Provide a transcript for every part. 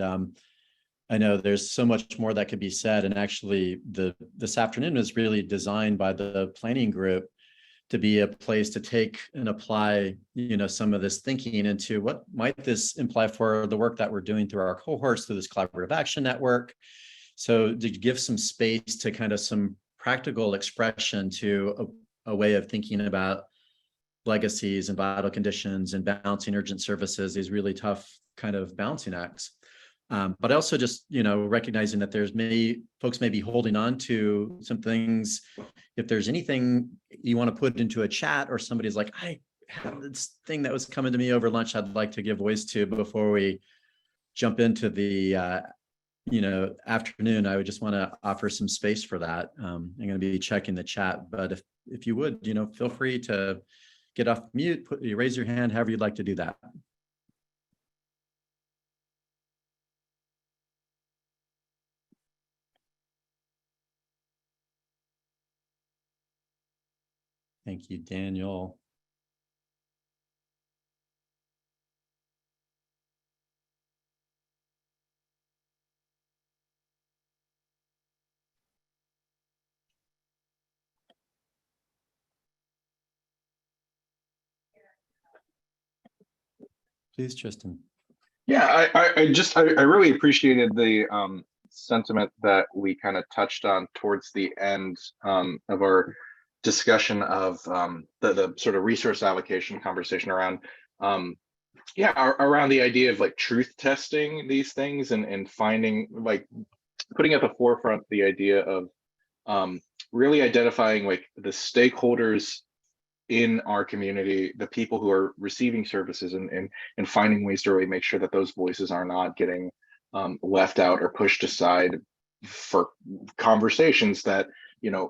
I know there's so much more that could be said. And actually, this afternoon is really designed by the planning group to be a place to take and apply, some of this thinking into what might this imply for the work that we're doing through our cohorts, through this collaborative action network. So to give some space to kind of some practical expression to a way of thinking about legacies and vital conditions and balancing urgent services, these really tough kind of balancing acts. But also just, recognizing that folks may be holding on to some things. If there's anything you want to put into a chat, or somebody's like, I have this thing that was coming to me over lunch, I'd like to give voice to before we jump into the, afternoon, I would just want to offer some space for that. I'm going to be checking the chat, but if you would, feel free to get off mute, raise your hand, however you'd like to do that. Thank you, Daniel. Please, Tristan. Yeah, I really appreciated the sentiment that we kind of touched on towards the end of our discussion of the sort of resource allocation conversation around around the idea of like truth testing these things and finding, like, putting at the forefront the idea of really identifying like the stakeholders in our community, the people who are receiving services, and finding ways to really make sure that those voices are not getting left out or pushed aside for conversations that,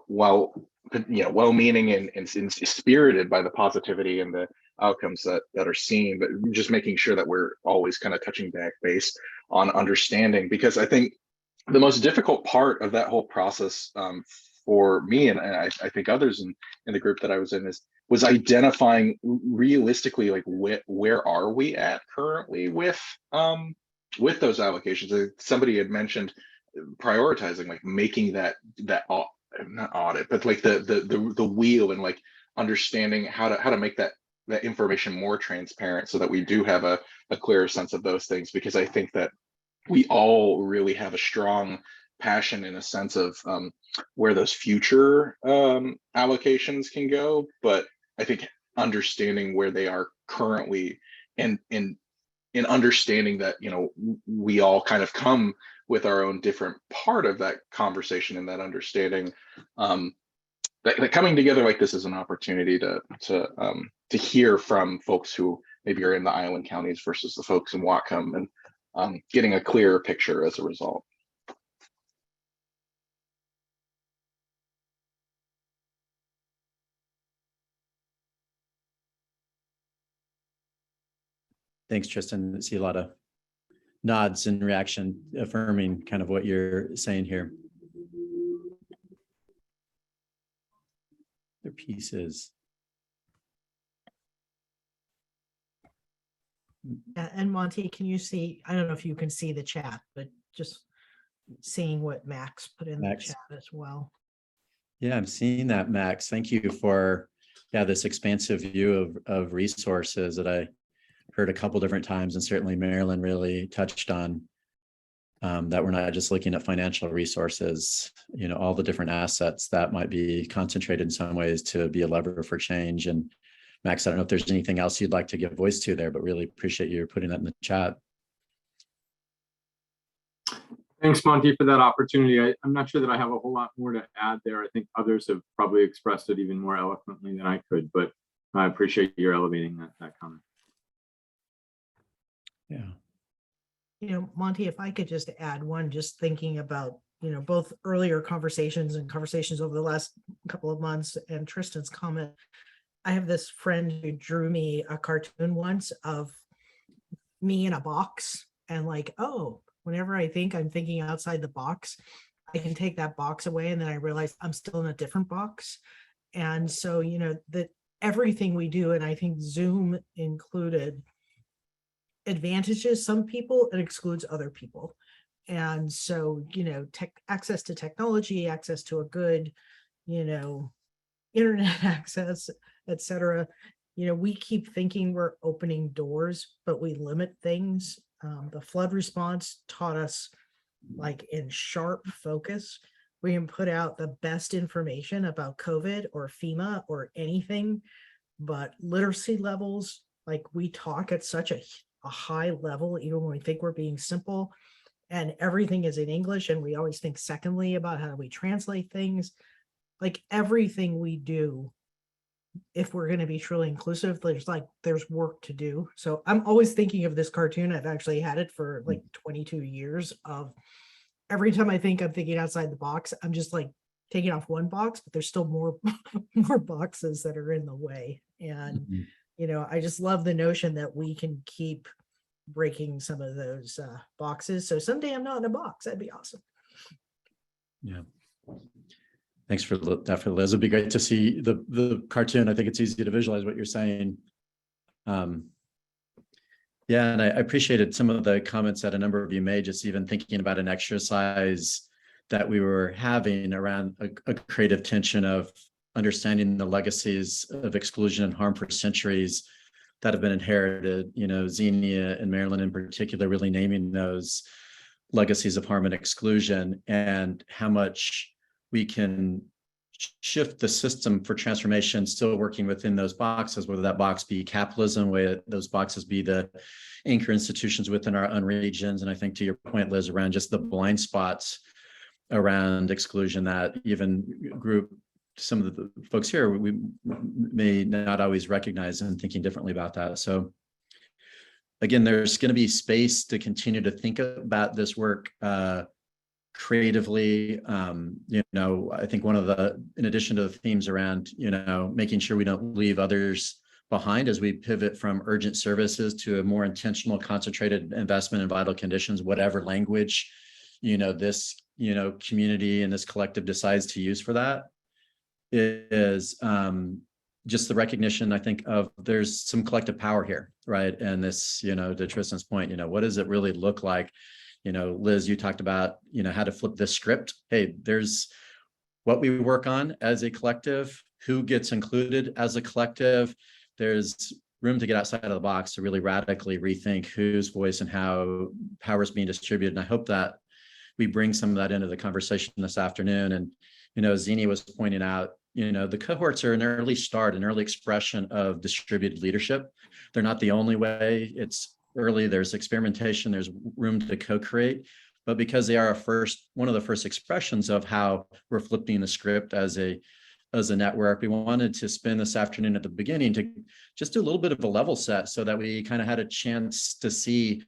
well-meaning and spirited by the positivity and the outcomes that are seen, but just making sure that we're always kind of touching back base on understanding, because I think the most difficult part of that whole process for me, and I think others in the group that I was in, was identifying realistically, like, where are we at currently with those allocations. Somebody had mentioned prioritizing, like making that not audit, but like the wheel, and like understanding how to make that information more transparent, so that we do have a clearer sense of those things, because I think that we all really have a strong passion in a sense of where those future allocations can go, but I think understanding where they are currently, and in understanding that, we all kind of come with our own different part of that conversation, and that understanding, that coming together like this is an opportunity to hear from folks who maybe are in the island counties versus the folks in Whatcom, and getting a clearer picture as a result. Thanks, Tristan. I see a lot of nods and reaction affirming kind of what you're saying here. Their pieces. Yeah, and Monty, can you see, I don't know if you can see the chat, but just seeing what Max put in the chat as well. Yeah, I'm seeing that, Max. Thank you for this expansive view of resources that I heard a couple different times, and certainly Marilyn really touched on, that we're not just looking at financial resources, all the different assets that might be concentrated in some ways to be a lever for change. And Max, I don't know if there's anything else you'd like to give voice to there, but really appreciate you putting that in the chat. Thanks, Monty, for that opportunity. I'm not sure that I have a whole lot more to add there. I think others have probably expressed it even more eloquently than I could, but I appreciate your elevating that comment. Yeah. Monty, if I could just add one, just thinking about, both earlier conversations and conversations over the last couple of months, and Tristan's comment. I have this friend who drew me a cartoon once of me in a box, and like, oh, whenever I think I'm thinking outside the box, I can take that box away, and then I realize I'm still in a different box. And so, that everything we do, and I think Zoom included, advantages some people and excludes other people. And so, access to technology, access to a good, internet access, et cetera. We keep thinking we're opening doors, but we limit things. The flood response taught us, like, in sharp focus, we can put out the best information about COVID or FEMA or anything, but literacy levels, like, we talk at such a high level, even when we think we're being simple, and everything is in English, and we always think secondly about how do we translate things. Like, everything we do, if we're going to be truly inclusive, there's work to do. So I'm always thinking of this cartoon. I've actually had it for like 22 years of every time I think I'm thinking outside the box, I'm just like taking off one box, but there's still more boxes that are in the way. And I just love the notion that we can keep breaking some of those boxes. So someday I'm not in a box. That'd be awesome. Yeah. Thanks for that, for Liz. It'd be great to see the cartoon. I think it's easy to visualize what you're saying. Yeah, and I appreciated some of the comments that a number of you made, just even thinking about an exercise that we were having around a creative tension of understanding the legacies of exclusion and harm for centuries that have been inherited, Xenia and Maryland in particular, really naming those legacies of harm and exclusion, and how much we can shift the system for transformation, still working within those boxes, whether that box be capitalism, whether those boxes be the anchor institutions within our own regions. And I think to your point, Liz, around just the blind spots around exclusion that even group some of the folks here, we may not always recognize, and thinking differently about that. So again, there's going to be space to continue to think about this work creatively. I think one of the, in addition to the themes around, making sure we don't leave others behind as we pivot from urgent services to a more intentional, concentrated investment in vital conditions, whatever language, this, community and this collective decides to use for that, is just the recognition, I think, of there's some collective power here, right? And this, to Tristan's point, what does it really look like? Liz, you talked about, how to flip this script. Hey, there's what we work on as a collective, who gets included as a collective. There's room to get outside of the box to really radically rethink whose voice and how power is being distributed. And I hope that we bring some of that into the conversation this afternoon. And, Xenia was pointing out, the cohorts are an early start, an early expression of distributed leadership. They're not the only way. It's early, there's experimentation, there's room to co-create, but because they are one of the first expressions of how we're flipping the script as a network, we wanted to spend this afternoon at the beginning to just do a little bit of a level set so that we kind of had a chance to see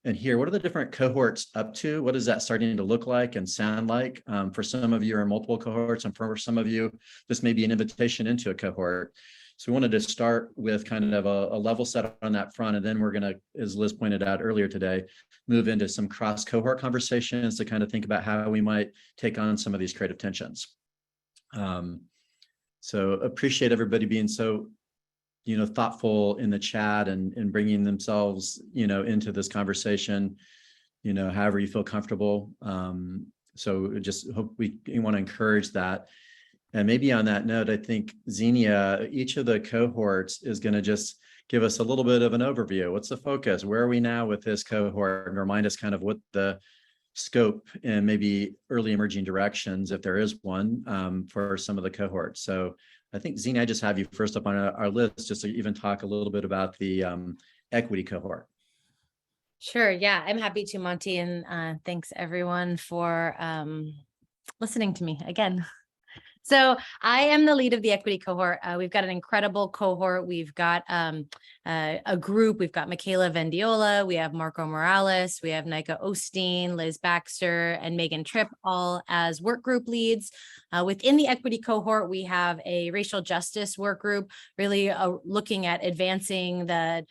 and hear what are the different cohorts up to, what is that starting to look like and sound like. For some of you are multiple cohorts, and for some of you, this may be an invitation into a cohort. So we wanted to start with kind of a level set on that front, and then we're going to, as Liz pointed out earlier today, move into some cross-cohort conversations to kind of think about how we might take on some of these creative tensions. So appreciate everybody being so, thoughtful in the chat and bringing themselves, into this conversation, however you feel comfortable. So just hope we want to encourage that. And maybe on that note, I think Xenia, each of the cohorts is going to just give us a little bit of an overview. What's the focus? Where are we now with this cohort? And remind us kind of what the scope and maybe early emerging directions, if there is one, for some of the cohorts. So I think, Xenia, I just have you first up on our list, just to even talk a little bit about the equity cohort. Sure. Yeah, I'm happy to, Monty. And thanks everyone for listening to me again. So I am the lead of the equity cohort. We've got an incredible cohort. We've got a group. We've got Michaela Vendiola. We have Marco Morales. We have Nika Osteen, Liz Baxter, and Megan Tripp, all as work group leads. Within the equity cohort, we have a racial justice work group, really looking at advancing the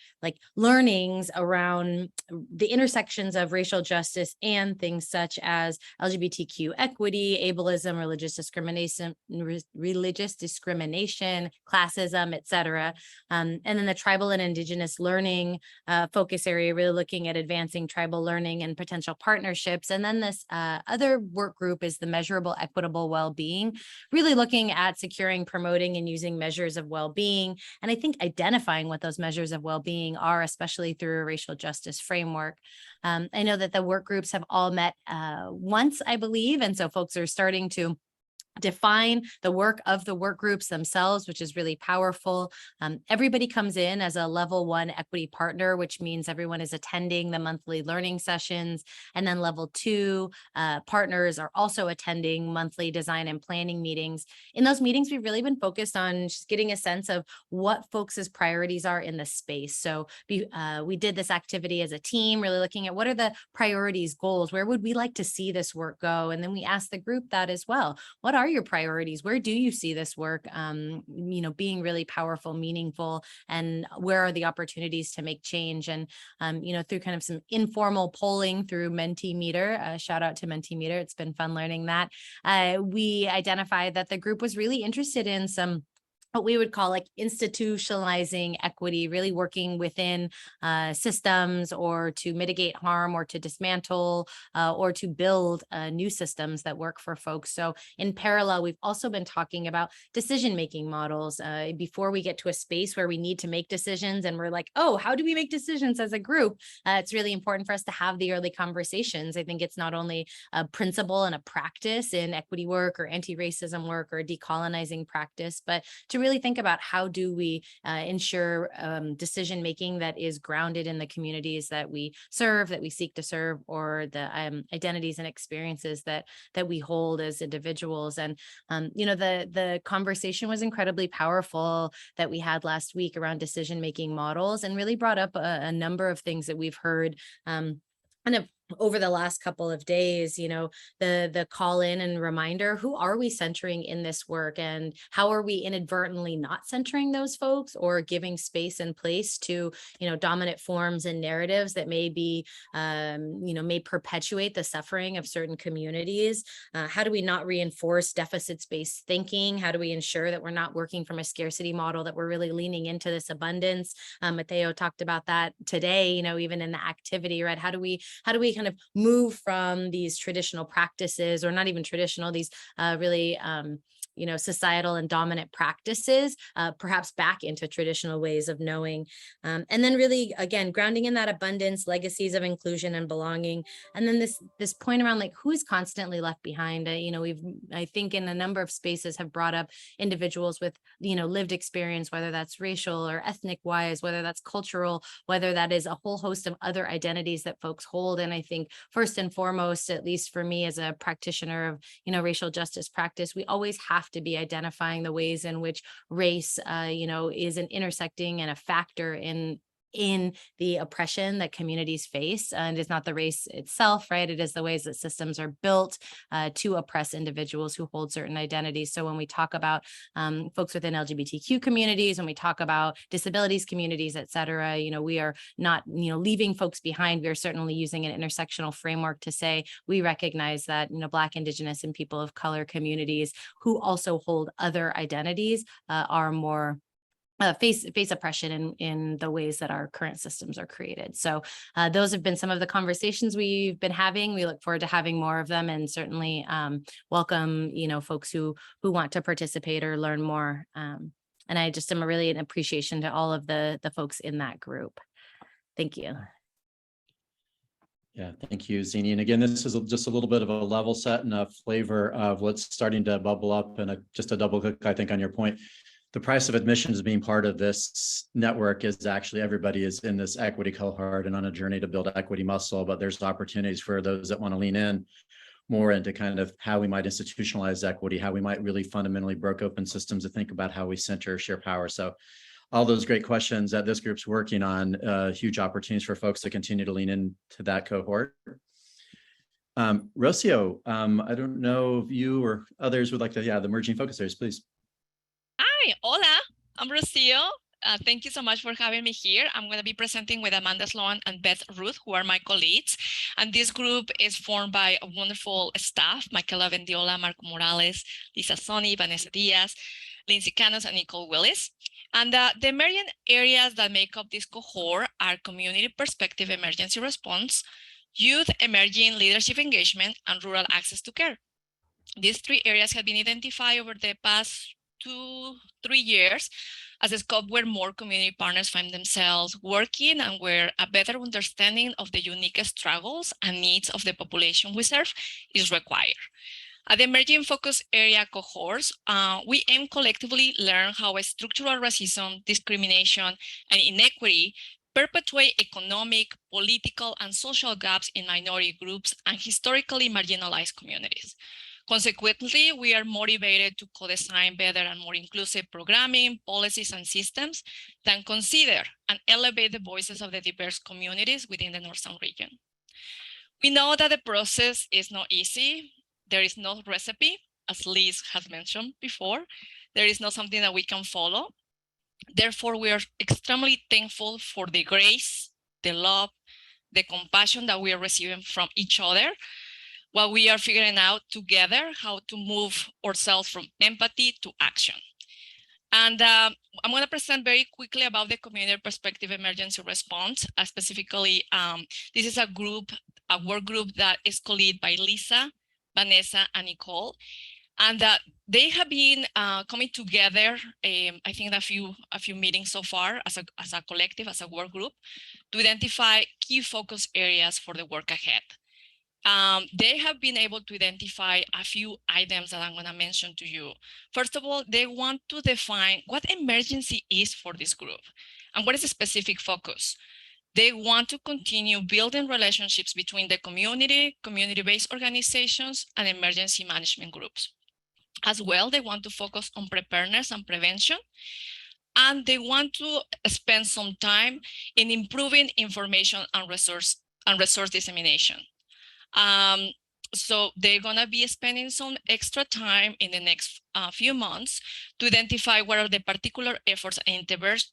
learnings around the intersections of racial justice and things such as LGBTQ equity, ableism, religious discrimination, religious discrimination, classism, et cetera. And then the tribal and indigenous learning focus area, really looking at advancing tribal learning and potential partnerships. And then this other work group is the measurable equitable well-being, really looking at securing, promoting, and using measures of well-being. And I think identifying what those measures of well-being are, especially through a racial justice framework. I know that the work groups have all met once, I believe, and so folks are starting to define the work of the work groups themselves, which is really powerful. Everybody comes in as a level 1 equity partner, which means everyone is attending the monthly learning sessions. And then level 2 partners are also attending monthly design and planning meetings. In those meetings, we've really been focused on just getting a sense of what folks' priorities are in the space. So we did this activity as a team, really looking at what are the priorities, goals, where would we like to see this work go? And then we asked the group that as well. What are your priorities? Where do you see this work, being really powerful, meaningful, and where are the opportunities to make change? And, through kind of some informal polling through Mentimeter, shout out to Mentimeter. It's been fun learning that. We identified that the group was really interested in some what we would call like institutionalizing equity, really working within systems or to mitigate harm or to dismantle or to build new systems that work for folks. So in parallel, we've also been talking about decision-making models before we get to a space where we need to make decisions and we're like, oh, how do we make decisions as a group? It's really important for us to have the early conversations. I think it's not only a principle and a practice in equity work or anti-racism work or decolonizing practice, but to really think about how do we ensure decision-making that is grounded in the communities that we serve, that we seek to serve, or the identities and experiences that we hold as individuals. And, the conversation was incredibly powerful that we had last week around decision-making models and really brought up a number of things that we've heard kind of over the last couple of days, the call in and reminder, who are we centering in this work and how are we inadvertently not centering those folks or giving space and place to, dominant forms and narratives that may be, may perpetuate the suffering of certain communities? How do we not reinforce deficit-based thinking? How do we ensure that we're not working from a scarcity model, that we're really leaning into this abundance? Mateo talked about that today, even in the activity, right? How do we kind of move from these traditional practices, or not even traditional, these really societal and dominant practices, perhaps back into traditional ways of knowing. And then really, again, grounding in that abundance, legacies of inclusion and belonging. And then this point around like who is constantly left behind. I think in a number of spaces have brought up individuals with, lived experience, whether that's racial or ethnic wise, whether that's cultural, whether that is a whole host of other identities that folks hold. And I think first and foremost, at least for me as a practitioner of, racial justice practice, we always have to be identifying the ways in which race, is an intersecting and a factor in the oppression that communities face. And it's not the race itself, right? It is the ways that systems are built to oppress individuals who hold certain identities. So when we talk about folks within LGBTQ communities, when we talk about disabilities communities, et cetera, we are not, leaving folks behind. We are certainly using an intersectional framework to say we recognize that, Black, Indigenous, and people of color communities who also hold other identities are more face oppression in the ways that our current systems are created. So those have been some of the conversations we've been having. We look forward to having more of them, and certainly welcome, folks who want to participate or learn more. And I just am really an appreciation to all of the folks in that group. Thank you. Yeah, thank you, Zini. And again, this is just a little bit of a level set and a flavor of what's starting to bubble up, and just a double click, I think, on your point. The price of admission as being part of this network is actually everybody is in this equity cohort and on a journey to build equity muscle, but there's opportunities for those that want to lean in more into kind of how we might institutionalize equity, how we might really fundamentally break open systems to think about how we center share power. So all those great questions that this group's working on, huge opportunities for folks to continue to lean into that cohort. Rocio, I don't know if you or others would like to, the emerging focus areas, please. Hi, hola, I'm Rocio. Thank you so much for having me here. I'm going to be presenting with Amanda Sloan and Beth Ruth, who are my colleagues. And this group is formed by a wonderful staff: Michaela Vendiola, Marco Morales, Lisa Soni, Vanessa Diaz, Lindsay Canos, and Nicole Willis. And the emerging areas that make up this cohort are community perspective emergency response, youth emerging leadership engagement, and rural access to care. These three areas have been identified over the past 2-3 years as a scope where more community partners find themselves working and where a better understanding of the unique struggles and needs of the population we serve is required. At the emerging focus area cohorts, we aim collectively learn how structural racism, discrimination, and inequity perpetuate economic, political, and social gaps in minority groups and historically marginalized communities. Consequently, we are motivated to co-design better and more inclusive programming, policies, and systems that consider and elevate the voices of the diverse communities within the Northern region. We know that the process is not easy. There is no recipe, as Liz has mentioned before. There is not something that we can follow. Therefore, we are extremely thankful for the grace, the love, the compassion that we are receiving from each other, while we are figuring out together how to move ourselves from empathy to action. And I'm going to present very quickly about the community perspective emergency response. Specifically, this is a work group that is co-led by Lisa, Vanessa, and Nicole. And they have been coming together, I think a few meetings so far as a collective, as a work group, to identify key focus areas for the work ahead. They have been able to identify a few items that I'm going to mention to you. First of all, they want to define what emergency is for this group and what is the specific focus. They want to continue building relationships between the community, community-based organizations, and emergency management groups. As well, they want to focus on preparedness and prevention, and they want to spend some time in improving information and resource dissemination. So they're going to be spending some extra time in the next few months to identify what are the particular efforts and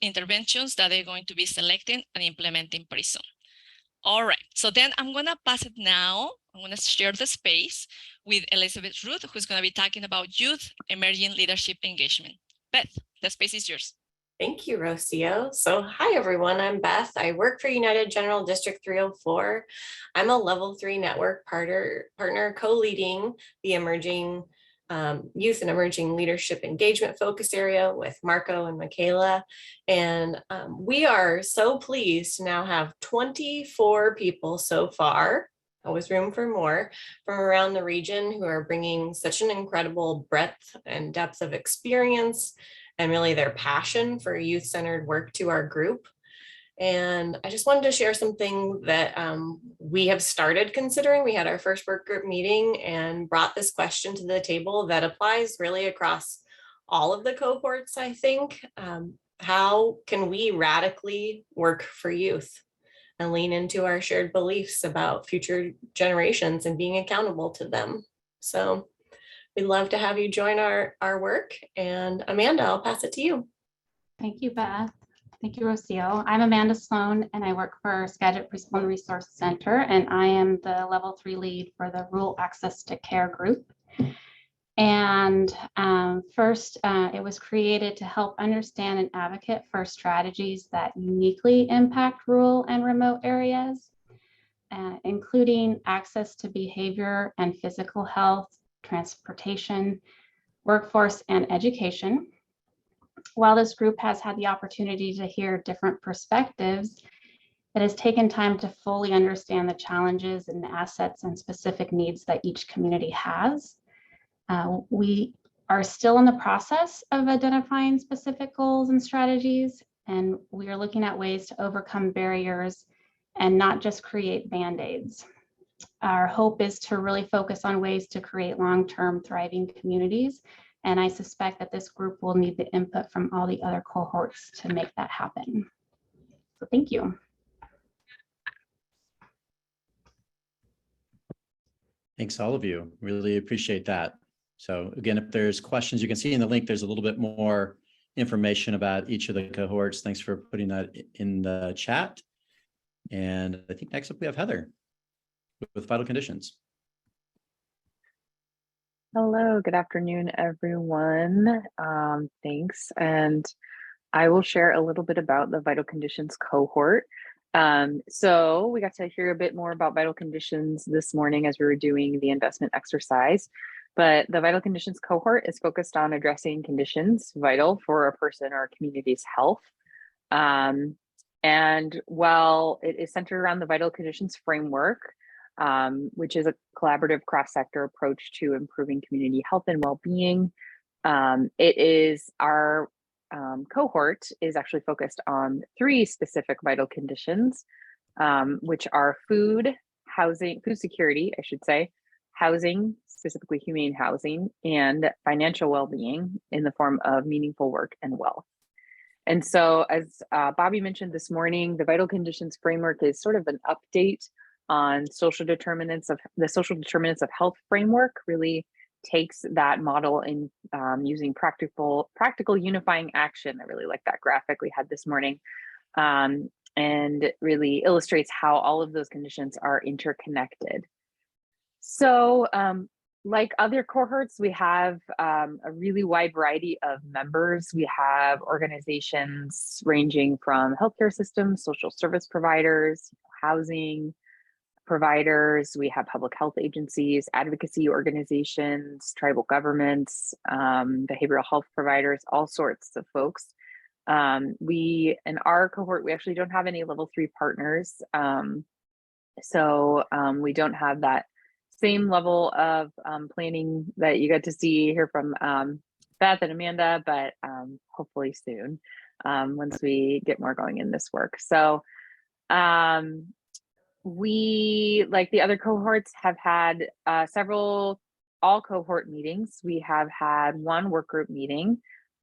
interventions that they're going to be selecting and implementing pretty soon. All right, so then I'm going to pass it now. I'm going to share the space with Elizabeth Ruth, who's going to be talking about youth emerging leadership engagement. Beth, the space is yours. Thank you, Rocio. So hi, everyone. I'm Beth. I work for United General District 304. I'm a level 3 network partner co-leading the emerging youth and emerging leadership engagement focus area with Marco and Michaela. And we are so pleased to now have 24 people so far, always room for more, from around the region who are bringing such an incredible breadth and depth of experience and really their passion for youth-centered work to our group. And I just wanted to share something that we have started considering. We had our first work group meeting and brought this question to the table that applies really across all of the cohorts, I think. How can we radically work for youth and lean into our shared beliefs about future generations and being accountable to them? So we'd love to have you join our work. And Amanda, I'll pass it to you. Thank you, Beth. Thank you, Rocio. I'm Amanda Sloan, and I work for Skagit Preschool and Resource Center, and I am the level 3 lead for the Rural Access to Care group. And first, it was created to help understand and advocate for strategies that uniquely impact rural and remote areas, including access to behavior and physical health, transportation, workforce, and education. While this group has had the opportunity to hear different perspectives, it has taken time to fully understand the challenges and assets and specific needs that each community has. We are still in the process of identifying specific goals and strategies, and we are looking at ways to overcome barriers and not just create Band-Aids. Our hope is to really focus on ways to create long-term thriving communities. And I suspect that this group will need the input from all the other cohorts to make that happen. So thank you. Thanks, all of you. Really appreciate that. So again, if there's questions, you can see in the link, there's a little bit more information about each of the cohorts. Thanks for putting that in the chat. And I think next up we have Heather with Vital Conditions. Hello, good afternoon, everyone. Thanks. And I will share a little bit about the Vital Conditions cohort. So we got to hear a bit more about Vital Conditions this morning as we were doing the investment exercise. But the Vital Conditions cohort is focused on addressing conditions vital for a person or a community's health. And while it is centered around the Vital Conditions framework, which is a collaborative cross-sector approach to improving community health and well-being, it is our cohort is actually focused on 3 specific vital conditions, which are food, housing, food security, I should say, housing, specifically humane housing, and financial well-being in the form of meaningful work and wealth. And so as Bobby mentioned this morning, the Vital Conditions framework is sort of an update on social determinants of health framework, really takes that model in using practical unifying action. I really like that graphic we had this morning, and really illustrates how all of those conditions are interconnected. So like other cohorts, we have a really wide variety of members. We have organizations ranging from healthcare systems, social service providers, housing providers. We have public health agencies, advocacy organizations, tribal governments, behavioral health providers, all sorts of folks. In our cohort, we actually don't have any level 3 partners. So we don't have that same level of planning that you get to see here from Beth and Amanda, but hopefully soon once we get more going in this work. So we, like the other cohorts, have had several all cohort meetings. We have had 1 work group meeting.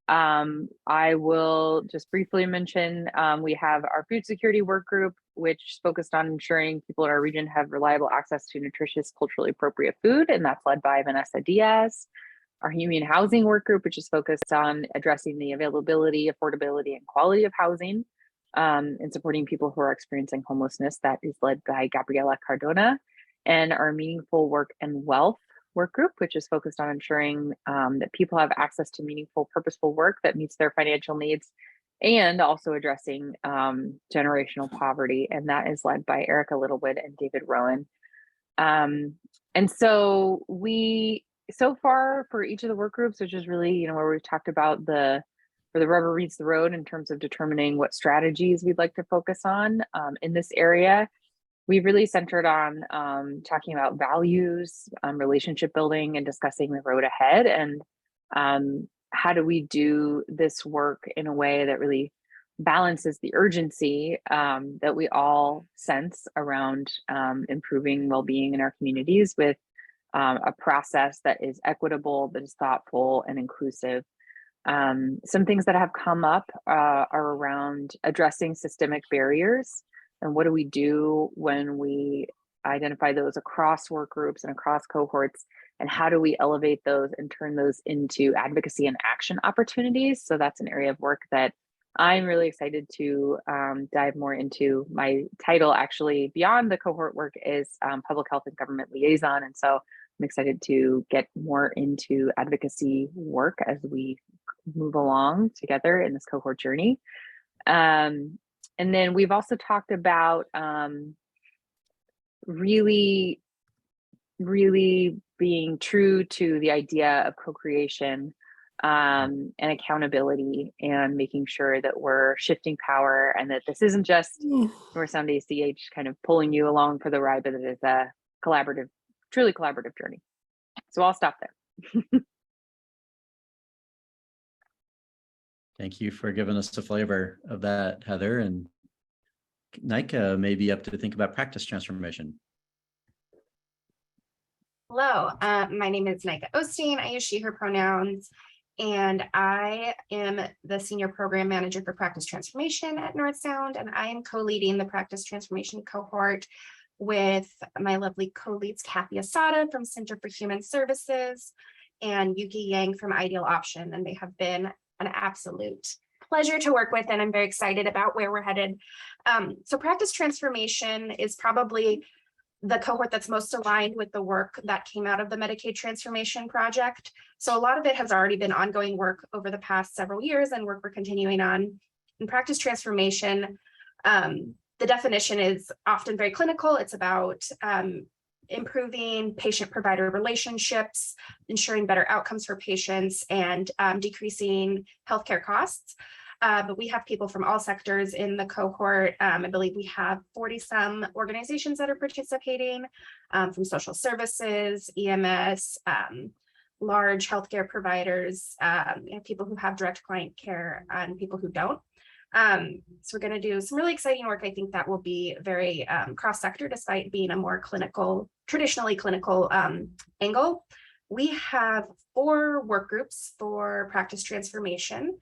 I will just briefly mention we have our food security work group, which is focused on ensuring people in our region have reliable access to nutritious, culturally appropriate food, and that's led by Vanessa Diaz. Our humane housing work group, which is focused on addressing the availability, affordability, and quality of housing, and supporting people who are experiencing homelessness, that is led by Gabriela Cardona. And our meaningful work and wealth work group, which is focused on ensuring that people have access to meaningful, purposeful work that meets their financial needs, and also addressing generational poverty. And that is led by Erica Littlewood and David Rowan. And so so far for each of the work groups, which is really, where we've talked about where the rubber meets the road in terms of determining what strategies we'd like to focus on in this area, we've really centered on talking about values, relationship building, and discussing the road ahead, and how do we do this work in a way that really balances the urgency that we all sense around improving well-being in our communities with a process that is equitable, that is thoughtful and inclusive. Some things that have come up are around addressing systemic barriers. And what do we do when we identify those across work groups and across cohorts? And how do we elevate those and turn those into advocacy and action opportunities? So that's an area of work that I'm really excited to dive more into. My title, actually, beyond the cohort work, is Public Health and Government Liaison. And so I'm excited to get more into advocacy work as we move along together in this cohort journey. And then we've also talked about really being true to the idea of co-creation and accountability, and making sure that we're shifting power, and that this isn't just North Sound ACH kind of pulling you along for the ride, but it is a collaborative, truly collaborative journey. So I'll stop there. Thank you for giving us a flavor of that, Heather. And Nika may be up to think about practice transformation. Hello, my name is Nika Osteen. I use she, her pronouns, and I am the Senior Program Manager for Practice Transformation at North Sound, and I am co-leading the Practice Transformation cohort with my lovely co-leads, Kathy Asada from Center for Human Services and Yuki Yang from Ideal Option, and they have been an absolute pleasure to work with, and I'm very excited about where we're headed. So practice transformation is probably the cohort that's most aligned with the work that came out of the Medicaid transformation project. So a lot of it has already been ongoing work over the past several years and work we're continuing on. In practice transformation, the definition is often very clinical. It's about improving patient-provider relationships, ensuring better outcomes for patients, and decreasing healthcare costs. But we have people from all sectors in the cohort. I believe we have 40-some organizations that are participating, from social services, EMS, large healthcare providers, and people who have direct client care, and people who don't. So we're going to do some really exciting work. I think that will be very cross-sector, despite being a more clinical, traditionally clinical angle. We have 4 work groups for practice transformation.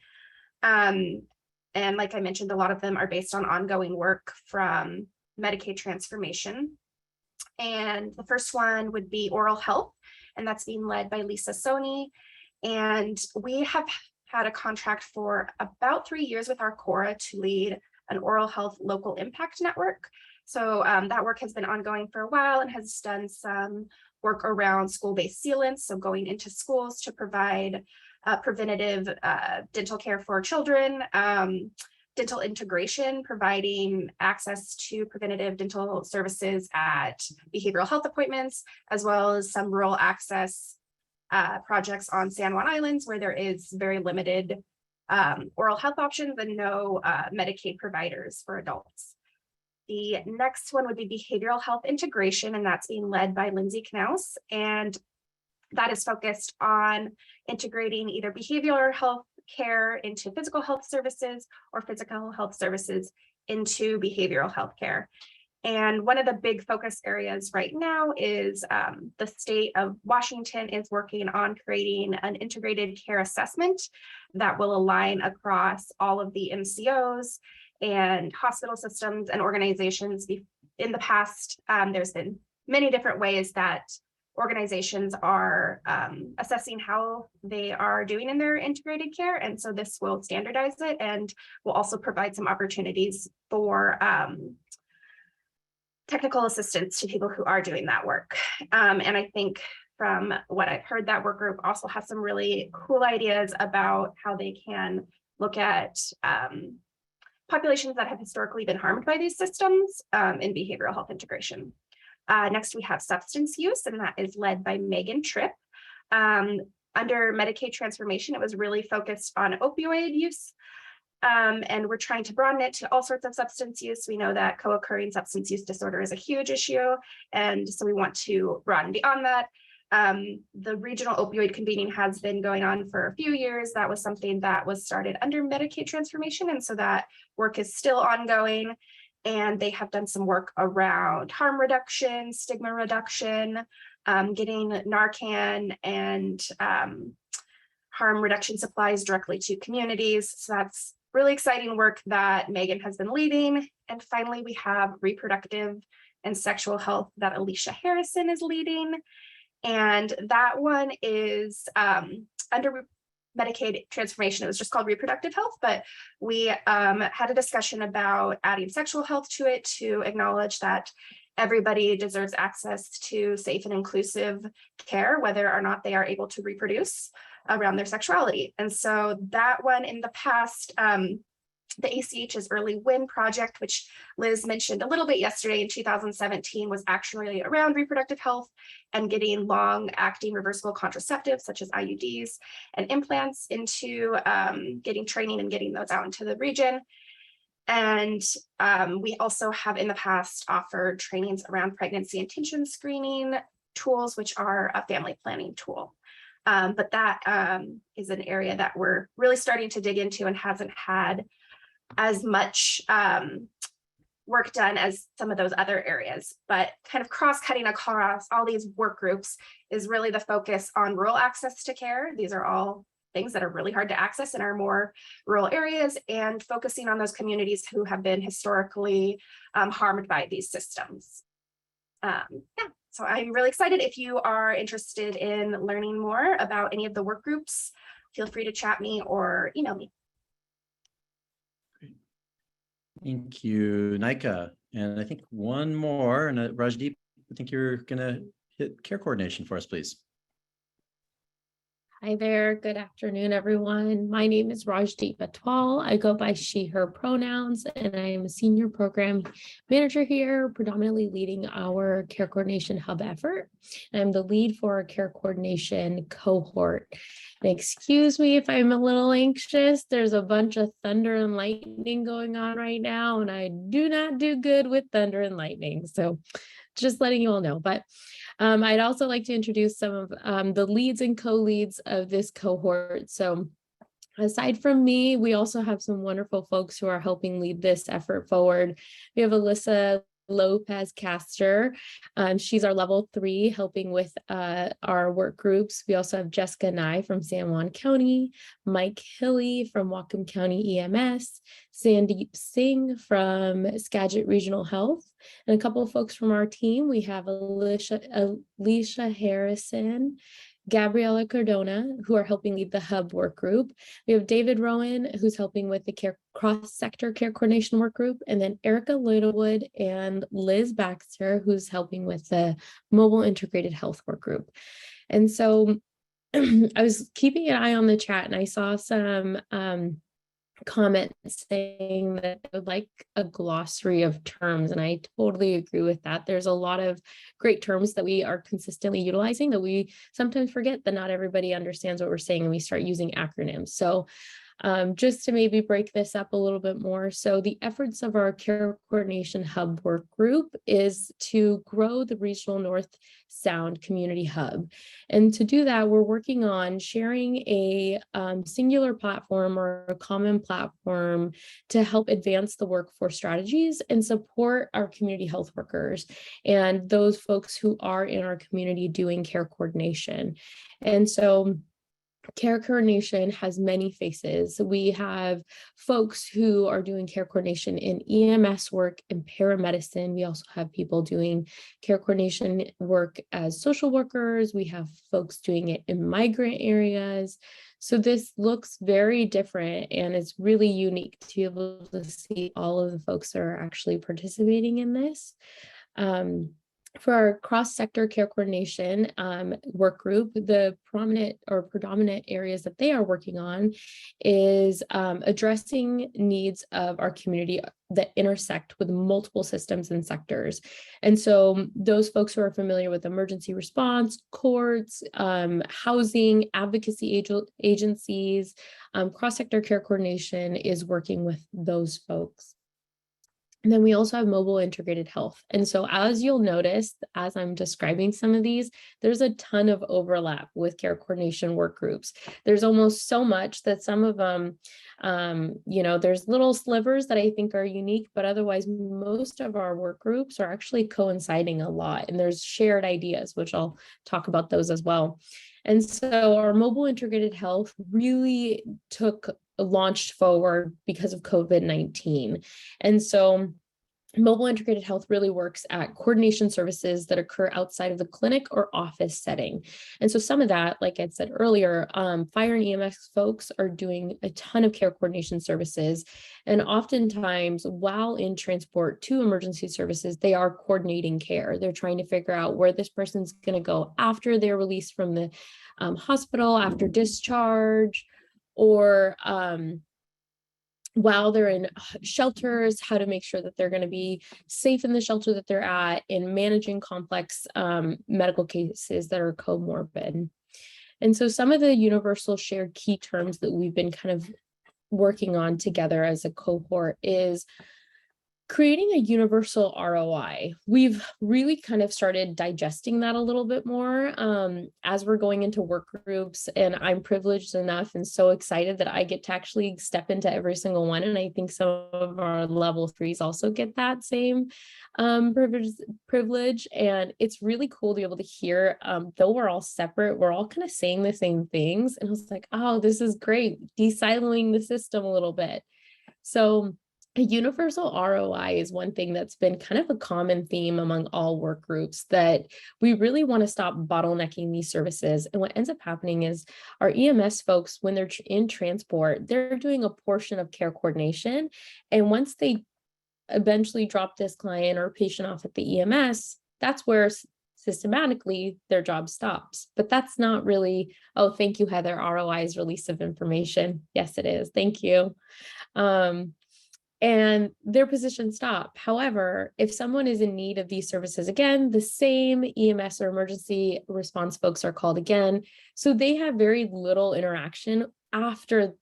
And like I mentioned, a lot of them are based on ongoing work from Medicaid transformation. And the first one would be oral health, and that's being led by Lisa Sony. And we have had a contract for about 3 years with our CORA to lead an oral health local impact network. So that work has been ongoing for a while and has done some work around school-based sealants, so going into schools to provide preventative dental care for children, dental integration, providing access to preventative dental services at behavioral health appointments, as well as some rural access projects on San Juan Islands where there is very limited oral health options and no Medicaid providers for adults. The next one would be behavioral health integration, and that's being led by Lindsay Knaus. And that is focused on integrating either behavioral health care into physical health services or physical health services into behavioral health care. And one of the big focus areas right now is the state of Washington is working on creating an integrated care assessment that will align across all of the MCOs and hospital systems and organizations. In the past, there's been many different ways that organizations are assessing how they are doing in their integrated care. And so this will standardize it and will also provide some opportunities for technical assistance to people who are doing that work. And I think from what I've heard, that work group also has some really cool ideas about how they can look at populations that have historically been harmed by these systems in behavioral health integration. Next, we have substance use, and that is led by Megan Tripp. Under Medicaid transformation, it was really focused on opioid use, and we're trying to broaden it to all sorts of substance use. We know that co-occurring substance use disorder is a huge issue, and so we want to broaden beyond that. The regional opioid convening has been going on for a few years. That was something that was started under Medicaid transformation, and so that work is still ongoing. And they have done some work around harm reduction, stigma reduction, getting Narcan and harm reduction supplies directly to communities. So that's really exciting work that Megan has been leading. And finally, we have reproductive and sexual health that Alicia Harrison is leading. And that one is under Medicaid transformation. It was just called reproductive health, but we had a discussion about adding sexual health to it to acknowledge that everybody deserves access to safe and inclusive care, whether or not they are able to reproduce around their sexuality. And so that one in the past, the ACH's Early Win project, which Liz mentioned a little bit yesterday in 2017, was actually around reproductive health and getting long-acting reversible contraceptives such as IUDs and implants into getting training and getting those out into the region. And we also have in the past offered trainings around pregnancy intention screening tools, which are a family planning tool. But that is an area that we're really starting to dig into and hasn't had as much work done as some of those other areas, but kind of cross-cutting across all these work groups is really the focus on rural access to care. These are all things that are really hard to access in our more rural areas, and focusing on those communities who have been historically harmed by these systems. Yeah, so I'm really excited. If you are interested in learning more about any of the work groups feel free to chat me or email me. Thank you, Nika. And I think one more, and Rajdeep, I think you're gonna hit care coordination for us, please. Hi there. Good afternoon, everyone. My name is Rajdeep Atwal. I go by she, her pronouns, and I am a senior program manager here, predominantly leading our care coordination hub effort. I'm the lead for our care coordination cohort. And excuse me if I'm a little anxious. There's a bunch of thunder and lightning going on right now, and I do not do good with thunder and lightning. So just letting you all know. But I'd also like to introduce some of the leads and co-leads of this cohort. So aside from me, we also have some wonderful folks who are helping lead this effort forward. We have Alyssa Lopez Caster. She's our level 3 helping with our work groups. We also have Jessica Nye from San Juan County, Mike Hilly from Whatcom County EMS, Sandeep Singh from Skagit Regional Health, and a couple of folks from our team. We have Alicia Harrison, Gabriela Cardona, who are helping lead the hub work group. We have David Rowan, who's helping with the cross-sector care coordination work group, and then Erica Littlewood and Liz Baxter, who's helping with the mobile integrated health work group. And so I was keeping an eye on the chat, and I saw some comments saying that they would like a glossary of terms, and I totally agree with that. There's a lot of great terms that we are consistently utilizing that we sometimes forget that not everybody understands what we're saying, and we start using acronyms. So just to maybe break this up a little bit more. So the efforts of our care coordination hub work group is to grow the regional North Sound community hub. And to do that, we're working on sharing a singular platform or a common platform to help advance the workforce strategies and support our community health workers and those folks who are in our community doing care coordination. And so care coordination has many faces. We have folks who are doing care coordination in EMS work and paramedicine. We also have people doing care coordination work as social workers. We have folks doing it in migrant areas. So this looks very different, and it's really unique to be able to see all of the folks that are actually participating in this. For our cross-sector care coordination work group, the prominent or predominant areas that they are working on is addressing needs of our community that intersect with multiple systems and sectors. And so those folks who are familiar with emergency response, courts, housing, advocacy agencies, cross-sector care coordination is working with those folks. And then we also have mobile integrated health. And so as you'll notice, as I'm describing some of these, there's a ton of overlap with care coordination work groups. There's almost so much that some of them, there's little slivers that I think are unique, but otherwise most of our work groups are actually coinciding a lot. And there's shared ideas, which I'll talk about those as well. And so our mobile integrated health really launched forward because of COVID-19. And so mobile integrated health really works at coordination services that occur outside of the clinic or office setting. And so some of that, like I said earlier, fire and EMS folks are doing a ton of care coordination services. And oftentimes while in transport to emergency services, they are coordinating care. They're trying to figure out where this person's going to go after they're released from the hospital, after discharge, or while they're in shelters, how to make sure that they're going to be safe in the shelter that they're at, in managing complex medical cases that are comorbid. And so some of the universal shared key terms that we've been kind of working on together as a cohort is creating a universal ROI. We've really kind of started digesting that a little bit more as we're going into work groups, and I'm privileged enough and so excited that I get to actually step into every single one. And I think some of our level 3s also get that same privilege. And it's really cool to be able to hear, though we're all separate, we're all kind of saying the same things. And I was like, oh, this is great, de-siloing the system a little bit. So A universal ROI is one thing that's been kind of a common theme among all work groups, that we really want to stop bottlenecking these services. And what ends up happening is our EMS folks, when they're in transport, they're doing a portion of care coordination. And once they eventually drop this client or patient off at the EMS, that's where systematically their job stops. But that's not really, oh, thank you, Heather. ROI is release of information. Yes, it is. Thank you. And their positions stop. However, if someone is in need of these services again, the same EMS or emergency response folks are called again. So they have very little interaction after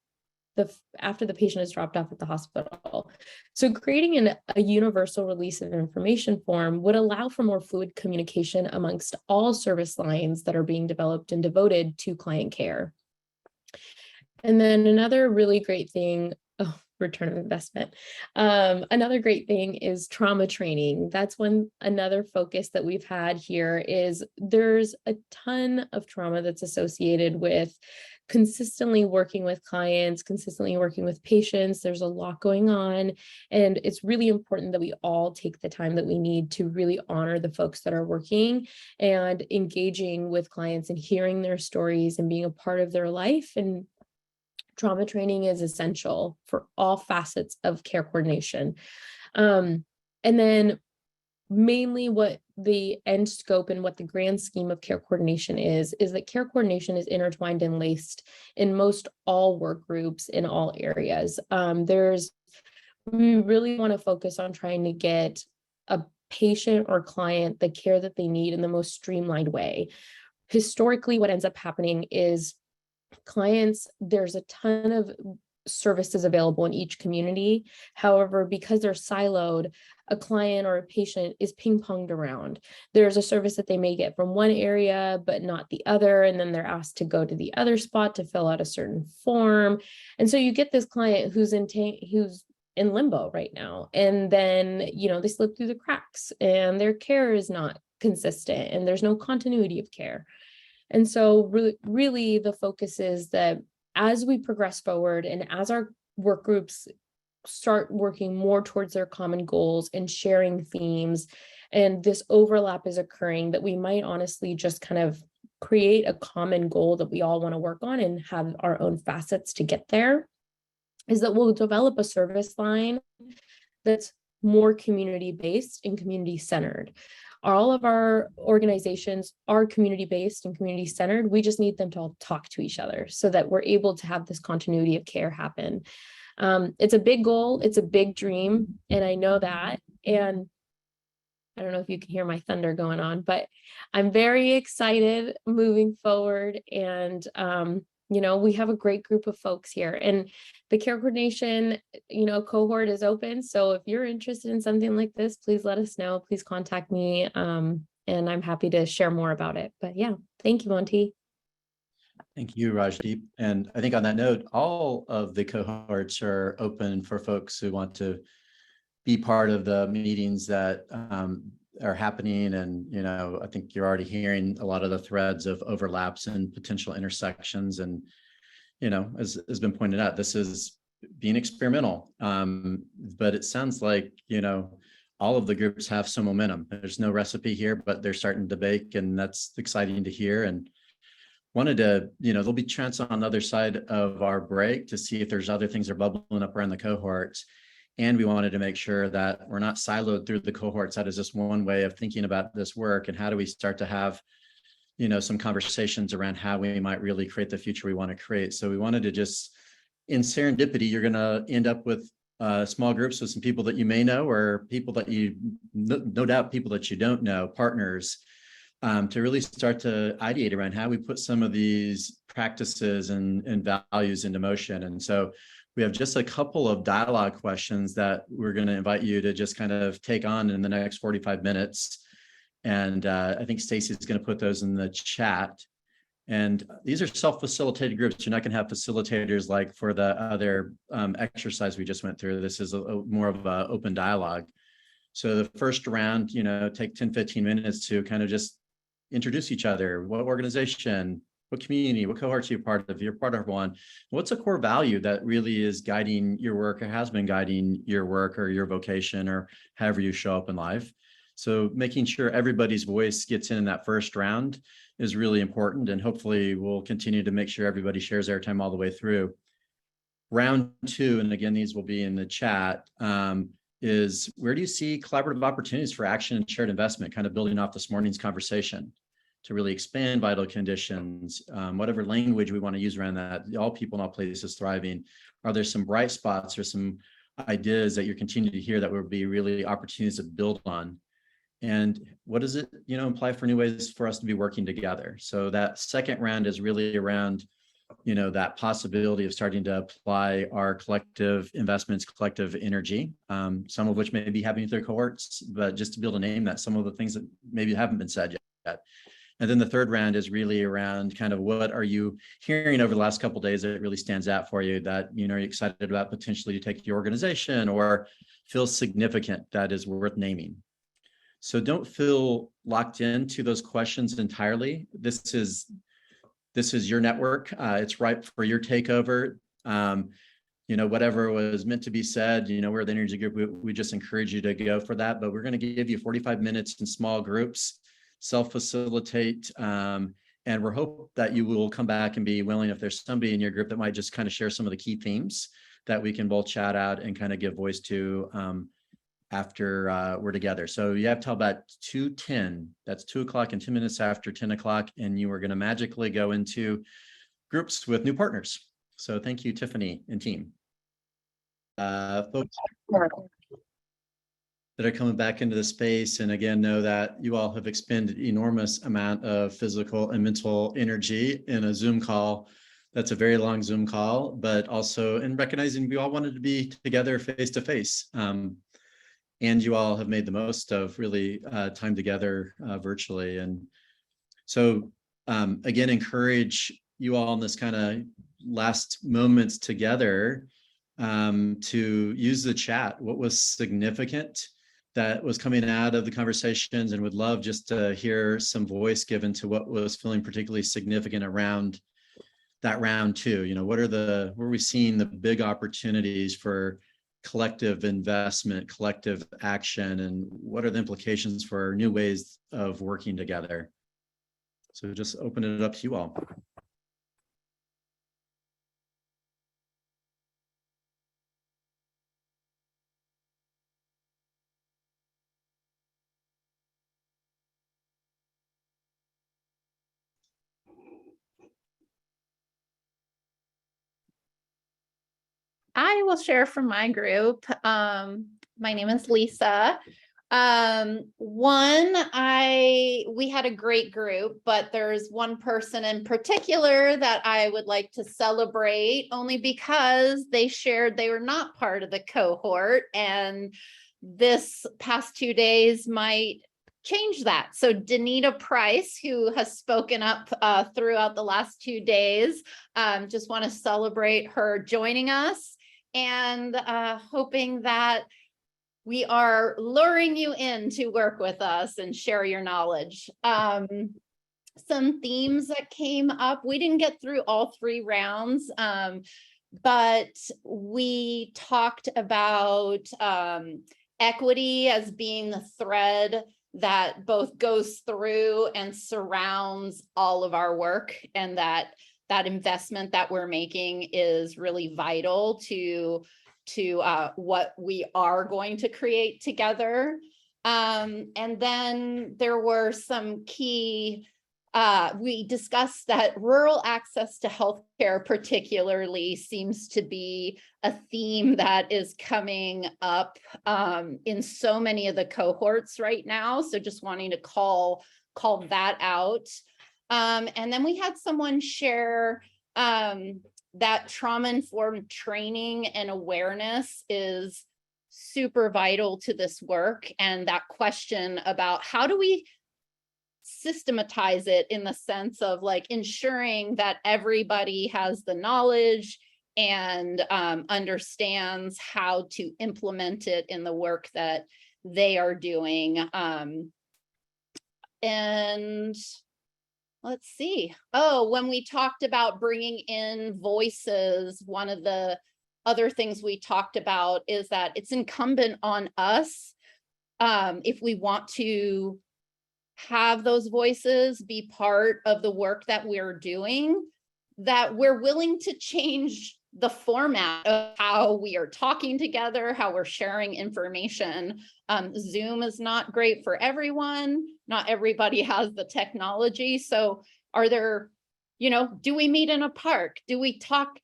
the patient is dropped off at the hospital. So creating a universal release of information form would allow for more fluid communication amongst all service lines that are being developed and devoted to client care. And then another really great thing, return of investment. Another great thing is trauma training. That's another focus that we've had here is there's a ton of trauma that's associated with consistently working with clients, consistently working with patients. There's a lot going on, and it's really important that we all take the time that we need to really honor the folks that are working and engaging with clients and hearing their stories and being a part of their life. And trauma training is essential for all facets of care coordination. And then mainly what the end scope and what the grand scheme of care coordination is that care coordination is intertwined and laced in most all work groups in all areas. We really want to focus on trying to get a patient or client the care that they need in the most streamlined way. Historically, what ends up happening is clients, there's a ton of services available in each community. However, because they're siloed, a client or a patient is ping-ponged around. There's a service that they may get from one area, but not the other. And then they're asked to go to the other spot to fill out a certain form. And so you get this client who's in limbo right now. And then, they slip through the cracks and their care is not consistent and there's no continuity of care. And so really the focus is that as we progress forward and as our work groups start working more towards their common goals and sharing themes, and this overlap is occurring, that we might honestly just kind of create a common goal that we all want to work on and have our own facets to get there, is that we'll develop a service line that's more community-based and community-centered. All of our organizations are community-based and community-centered. We just need them to all talk to each other so that we're able to have this continuity of care happen. It's a big goal. It's a big dream. And I know that. And I don't know if you can hear my thunder going on, but I'm very excited moving forward. And, we have a great group of folks here, and the care coordination, cohort is open. So if you're interested in something like this, please let us know. Please contact me. And I'm happy to share more about it. But yeah, thank you, Monty. Thank you, Rajdeep. And I think on that note, all of the cohorts are open for folks who want to be part of the meetings that are happening. And, I think you're already hearing a lot of the threads of overlaps and potential intersections. And, as has been pointed out, this is being experimental. But it sounds like, all of the groups have some momentum. There's no recipe here, but they're starting to bake, and that's exciting to hear. And wanted to, there'll be chance on the other side of our break to see if there's other things that are bubbling up around the cohorts. And we wanted to make sure that we're not siloed through the cohorts. That is just one way of thinking about this work, and how do we start to have, some conversations around how we might really create the future we want to create. So we wanted to just, in serendipity, you're going to end up with small groups with some people that you may know, or people that no doubt people that you don't know, partners, to really start to ideate around how we put some of these practices and values into motion. And so we have just a couple of dialogue questions that we're going to invite you to just kind of take on in the next 45 minutes. And I think Stacy's going to put those in the chat. And these are self-facilitated groups. You're not going to have facilitators like for the other exercise we just went through. This is more of an open dialogue. So the first round, take 10, 15 minutes to kind of just introduce each other. What organization, What community, what cohorts are you part of? You're part of one. What's a core value that really is guiding your work or has been guiding your work or your vocation or however you show up in life? So making sure everybody's voice gets in that first round is really important. And hopefully we'll continue to make sure everybody shares airtime all the way through. Round 2, and again, these will be in the chat, is where do you see collaborative opportunities for action and shared investment, kind of building off this morning's conversation to really expand vital conditions, whatever language we want to use around that, all people in all places thriving. Are there some bright spots or some ideas that you're continuing to hear that would be really opportunities to build on? And what does it, imply for new ways for us to be working together? So that second round is really around, that possibility of starting to apply our collective investments, collective energy, some of which may be happening with their cohorts, but just to be able to name that, some of the things that maybe haven't been said yet. And then the third round is really around kind of what are you hearing over the last couple of days that really stands out for you that, you're excited about potentially to take your organization or feels significant that is worth naming. So don't feel locked into those questions entirely. This is your network. It's ripe for your takeover. Whatever was meant to be said, we're the energy group. We just encourage you to go for that, but we're going to give you 45 minutes in small groups, self-facilitate, and we're hope that you will come back and be willing, if there's somebody in your group that might just kind of share some of the key themes that we can both chat out and kind of give voice to after we're together. So you have till about 2:10. That's 2:00 and 10 minutes after 10 o'clock, and you are going to magically go into groups with new partners. So thank you, Tiffany and team. Folks that are coming back into the space, and again, know that you all have expended enormous amount of physical and mental energy in a Zoom call. That's a very long Zoom call, but also in recognizing we all wanted to be together face to face. And you all have made the most of really time together virtually. And so again, encourage you all in this kind of last moments together to use the chat. What was significant that was coming out of the conversations, and would love just to hear some voice given to what was feeling particularly significant around that round 2. Where are we seeing the big opportunities for collective investment, collective action, and what are the implications for new ways of working together? So just open it up to you all. I will share from my group. My name is Lisa. We had a great group, but there's one person in particular that I would like to celebrate, only because they shared they were not part of the cohort, and this past 2 days might change that. So Danita Price, who has spoken up throughout the last 2 days, just want to celebrate her joining us, and hoping that we are luring you in to work with us and share your knowledge. Some themes that came up, we didn't get through all 3 rounds, but we talked about equity as being the thread that both goes through and surrounds all of our work, and that investment that we're making is really vital to what we are going to create together. And then there were some key, we discussed that rural access to healthcare particularly seems to be a theme that is coming up in so many of the cohorts right now. So just wanting to call that out. And then we had someone share that trauma-informed training and awareness is super vital to this work, and that question about how do we systematize it in the sense of like ensuring that everybody has the knowledge and understands how to implement it in the work that they are doing. And let's see. Oh, when we talked about bringing in voices, one of the other things we talked about is that it's incumbent on us, if we want to have those voices be part of the work that we're doing, that we're willing to change the format of how we are talking together, how we're sharing information. Zoom is not great for everyone. Not everybody has the technology. So are there, do we meet in a park? Do we talk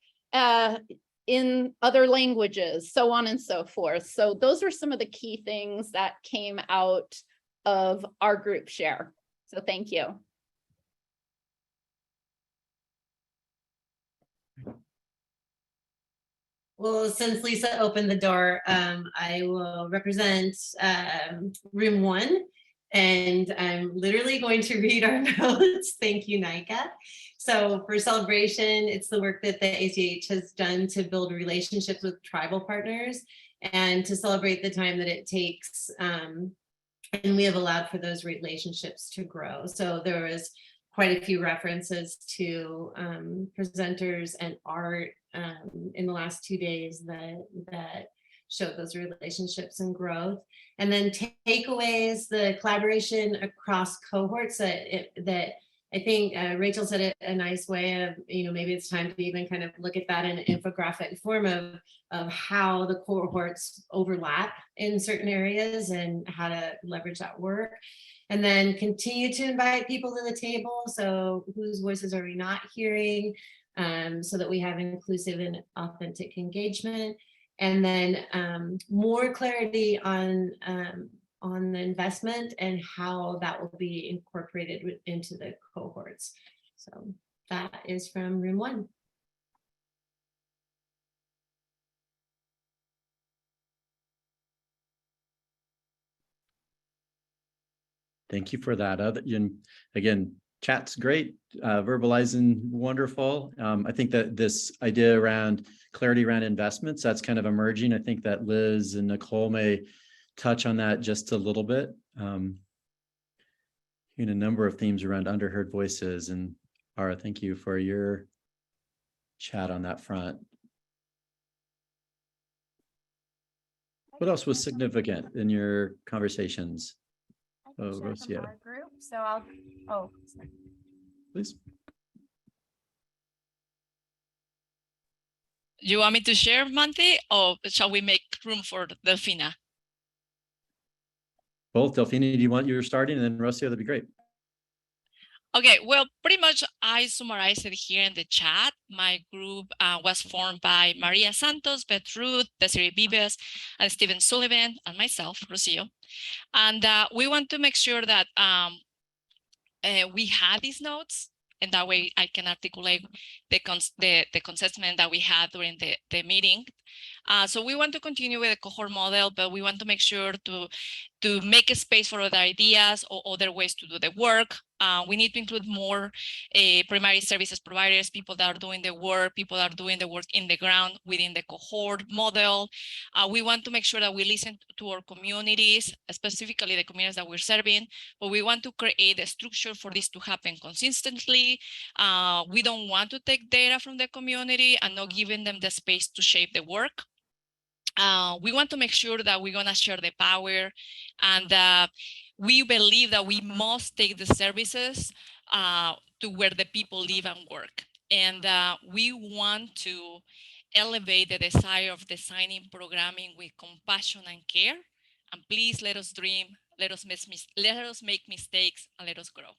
in other languages, so on and so forth? So those are some of the key things that came out of our group share. So thank you. Well, since Lisa opened the door, I will represent room 1, and I'm literally going to read our notes. Thank you, Nika. So for celebration, it's the work that the ACH has done to build relationships with tribal partners and to celebrate the time that it takes. And we have allowed for those relationships to grow. So there was quite a few references to presenters and art in the last 2 days that showed those relationships and growth. And then takeaways, the collaboration across cohorts that I think Rachel said it a nice way of, maybe it's time to even kind of look at that in an infographic form of how the cohorts overlap in certain areas and how to leverage that work. And then continue to invite people to the table. So whose voices are we not hearing? So that we have inclusive and authentic engagement. And then more clarity on the investment and how that will be incorporated into the cohorts. So that is from room 1. Thank you for that. Again, chat's great, verbalizing wonderful. I think that this idea around clarity around investments, that's kind of emerging. I think that Liz and Nicole may touch on that just a little bit. A number of themes around underheard voices, and Ara, thank you for your chat on that front. What else was significant in your conversations? Oh, Rosia. Group, so I'll, sorry. Please. You want me to share, Monty, or shall we make room for Delfina? Both. Delfina, do you want you starting, and then Rosia? That'd be great. Okay, well, pretty much I summarized it here in the chat. My group was formed by Maria Santos, Beth Ruth, Desiree Vives, and Stephen Sullivan, and myself, Rocio. And we want to make sure that we had these notes, and that way I can articulate the consentment that we had during the meeting. So we want to continue with the cohort model, but we want to make sure to make a space for other ideas or other ways to do the work. We need to include more primary services providers, people that are doing the work, people that are doing the work in the ground within the cohort model. We want to make sure that we listen to our communities, specifically the communities that we're serving, but we want to create a structure for this to happen consistently. We don't want to take data from the community and not giving them the space to shape the work. We want to make sure that we're going to share the power, and we believe that we must take the services to where the people live and work. And we want to elevate the desire of designing programming with compassion and care. And please let us dream, let us make mistakes, and let us grow.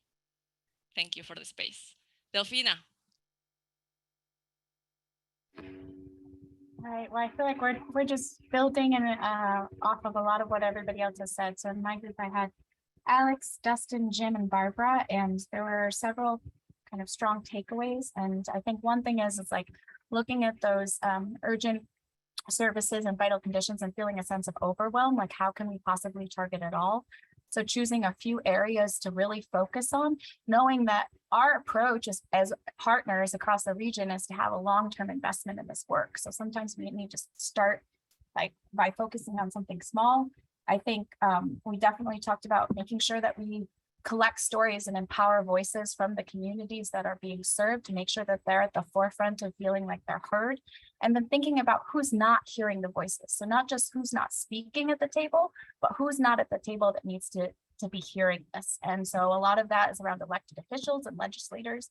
Thank you for the space. Delfina. All right, well, I feel like we're just building and off of a lot of what everybody else has said. So in my group, I had Alex, Dustin, Jim, and Barbara, and there were several kind of strong takeaways. And I think one thing is like looking at those urgent services and vital conditions and feeling a sense of overwhelm, like how can we possibly target it all? So choosing a few areas to really focus on, knowing that our approach as partners across the region is to have a long-term investment in this work. So sometimes we need to start by focusing on something small. I think we definitely talked about making sure that we collect stories and empower voices from the communities that are being served to make sure that they're at the forefront of feeling like they're heard. And then thinking about who's not hearing the voices. So not just who's not speaking at the table, but who's not at the table that needs to be hearing this. And so a lot of that is around elected officials and legislators.